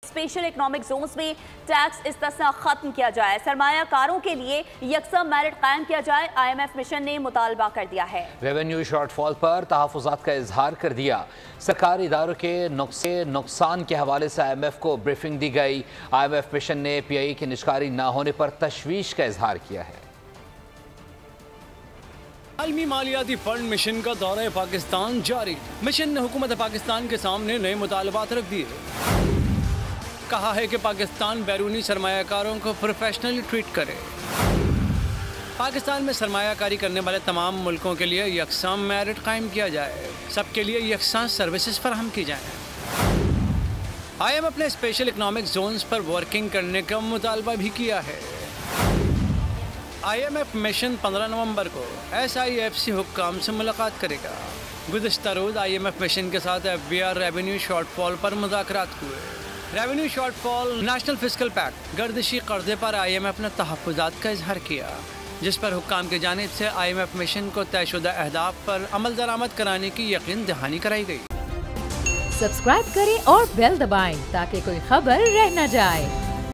Special economic zones में tax इस्तिस्ना खत्म किया जाए, सरमायाकारों के लिए यकसा मेरिट कायम किया जाए, IMF मिशन ने मुतालबा कर दिया है। रेवेन्यू शॉर्टफॉल पर तहफ़्फ़ुज़ात का इजहार कर दिया। सरकारी इदारों के नुकसान के हवाले से IMF को ब्रीफिंग दी गई। IMF मिशन ने PI की निष्कारी न होने पर तशवीश का इजहार किया है। आलमी मालियाती फंड मिशन का दौरा पाकिस्तान जारी। मिशन ने हुकूमत पाकिस्तान के सामने नए मुतालबात रख दिए। कहा है कि पाकिस्तान बैरूनी सरमायाकारों को प्रोफेशनली ट्रीट करे। पाकिस्तान में सरमायाकारी करने वाले तमाम मुल्कों के लिए यकसा मेरिट कायम किया जाए, सबके लिए यकसा सर्विसेज फराहम की जाए। IMF ने स्पेशल इकोनॉमिक जोन्स पर वर्किंग करने का मुतालबा भी किया है। IMF मिशन 15 नवंबर को SIFC हुक्काम से मुलाकात करेगा। गुज़िश्ता रोज़ IMF मिशन के साथ FBR रेवेन्यू शॉर्टफॉल पर मुज़ाकरात हुए। Revenue shortfall national fiscal pact गर्दिशी कर्जे पर IMF ने तहफ़्फ़ुज़ात का इजहार किया, जिस पर हुक्काम की जानिब से IMF मिशन को तयशुदा अहदाफ पर अमल दरामद कराने की यकीन दहानी कराई गई। सब्सक्राइब करें और बेल दबाएं ताकि कोई खबर रह न जाए।